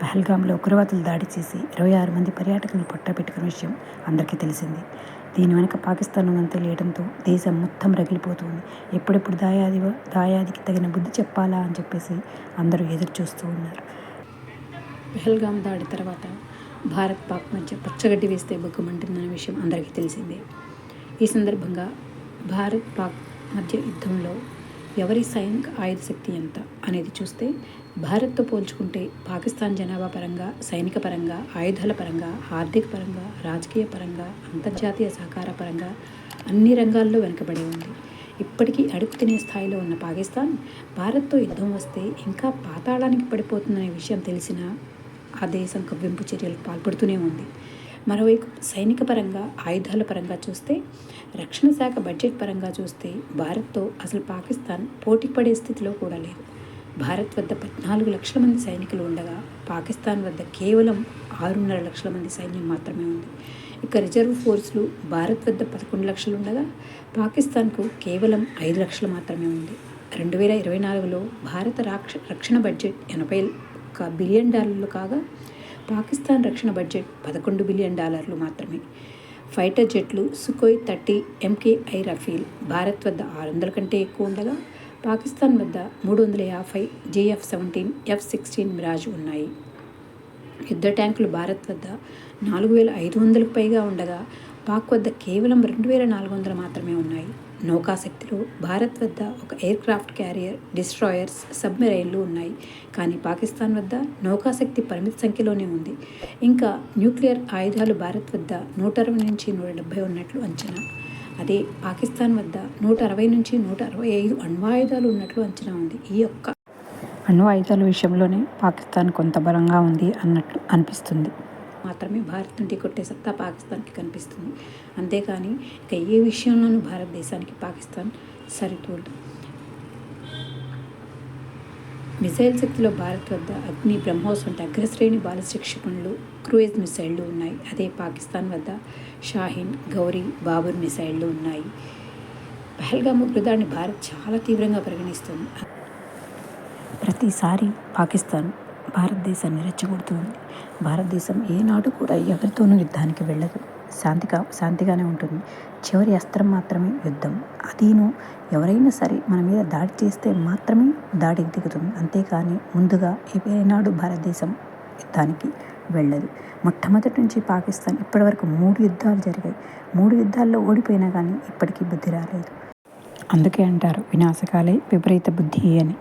పహల్గామ్లో ఉగ్రవాదులు దాడి చేసి 26 మంది పర్యాటకులను పొట్టబెట్టుకున్న విషయం అందరికీ తెలిసింది. దీని వెనుక పాకిస్తాన్ ఉందని తెలియడంతో దేశం మొత్తం రగిలిపోతుంది. ఎప్పుడెప్పుడు దాయాదికి తగిన బుద్ధి చెప్పాలా అని చెప్పేసి అందరూ ఎదురు చూస్తూ ఉన్నారు. పహల్గామ్ దాడి తర్వాత భారత్ పాక్ మధ్య పచ్చగడ్డి వేస్తే బొగ్గుమంటుందన్న విషయం అందరికీ తెలిసిందే. ఈ సందర్భంగా భారత్ పాక్ మధ్య యుద్ధంలో ఎవరి సైనిక ఆయుధ శక్తి ఎంత అనేది చూస్తే భారత్తో పోల్చుకుంటే పాకిస్తాన్ జనాభా పరంగా, సైనిక పరంగా, ఆయుధాల పరంగా, ఆర్థిక పరంగా, రాజకీయ పరంగా, అంతర్జాతీయ సహకార పరంగా అన్ని రంగాల్లో వెనుకబడి ఉంది. ఇప్పటికీ అడుగు తినే స్థాయిలో ఉన్న పాకిస్తాన్ భారత్తో యుద్ధం వస్తే ఇంకా పాతాళానికి పడిపోతుందనే విషయం తెలిసినా ఆ దేశం కవ్వింపు చర్యలకు పాల్పడుతూనే ఉంది. మరోవైపు సైనిక పరంగా, ఆయుధాల పరంగా చూస్తే, రక్షణ శాఖ బడ్జెట్ పరంగా చూస్తే భారత్తో అసలు పాకిస్తాన్ పోటీ పడే స్థితిలో కూడా లేదు. భారత్ వద్ద 14 లక్షల మంది సైనికులు ఉండగా పాకిస్తాన్ వద్ద కేవలం 6.5 లక్షల మంది సైన్యం మాత్రమే ఉంది. ఇక రిజర్వ్ ఫోర్సులు భారత్ వద్ద 11 లక్షలు ఉండగా పాకిస్తాన్కు కేవలం 5 లక్షలు మాత్రమే ఉంది. 2024లో భారత రక్షణ బడ్జెట్ $81 బిలియన్ కాగా పాకిస్తాన్ రక్షణ బడ్జెట్ $11 బిలియన్ మాత్రమే. ఫైటర్ జెట్లు సుఖోయ్ 30 MKI రఫీల్ భారత్ వద్ద 600 కంటే ఎక్కువ ఉండగా పాకిస్తాన్ వద్ద 350 JF-17 F-16 మిరాజ్ ఉన్నాయి. యుద్ధ ట్యాంకులు భారత్ వద్ద 4,500కు పైగా ఉండగా పాక్ వద్ద కేవలం 2,400 మాత్రమే ఉన్నాయి. నౌకాశక్తిలో భారత్ వద్ద ఒక ఎయిర్ క్రాఫ్ట్ క్యారియర్, డిస్ట్రాయర్స్, సబ్మెరైన్లు ఉన్నాయి. కానీ పాకిస్తాన్ వద్ద నౌకాశక్తి పరిమిత సంఖ్యలోనే ఉంది. ఇంకా న్యూక్లియర్ ఆయుధాలు భారత్ వద్ద 160 నుంచి 170 ఉన్నట్లు అంచనా. అదే పాకిస్తాన్ వద్ద 160 నుంచి 165 అణ్వాయుధాలు ఉన్నట్లు అంచనా ఉంది. ఈ యొక్క అణ్వాయుధాల విషయంలోనే పాకిస్తాన్ కొంత బలంగా ఉంది అన్నట్లు అనిపిస్తుంది. మాత్రమే భారత్ను ఢీకొట్టే సత్తా పాకిస్తాన్కి కనిపిస్తుంది. అంతేకాని ఇక ఏ విషయంలోనూ భారతదేశానికి పాకిస్తాన్ సరితూలదు. మిసైల్ శక్తిలో భారత్ వద్ద అగ్ని, బ్రహ్మోస్ వంటి అగ్రశ్రేణి బాలిస్టిక్ క్షిపణులు, క్రూయిజ్ మిసైళ్లు ఉన్నాయి. అదే పాకిస్తాన్ వద్ద షాహీన్, గౌరీ, బాబర్ మిసైళ్లు ఉన్నాయి. పహల్గామ్ ఉగ్రదాడిని భారత్ చాలా తీవ్రంగా పరిగణిస్తుంది. ప్రతిసారి పాకిస్తాన్ భారతదేశాన్ని రెచ్చగొడుతుంది. భారతదేశం ఏనాడు కూడా ఎవరితోనూ యుద్ధానికి వెళ్ళదు. శాంతిగానే ఉంటుంది. చివరి అస్త్రం మాత్రమే యుద్ధం. అదీను ఎవరైనా సరే మన మీద దాడి చేస్తే మాత్రమే దాడికి దిగుతుంది. అంతేకాని ముందుగా ఏనాడు భారతదేశం యుద్ధానికి వెళ్ళదు. మొట్టమొదటి నుంచి పాకిస్తాన్ ఇప్పటివరకు 3 యుద్ధాలు జరిగాయి. 3 యుద్ధాల్లో ఓడిపోయినా కానీ ఇప్పటికీ బుద్ధి రాలేదు. అందుకే అంటారు వినాశకాలే విపరీత బుద్ధి అని.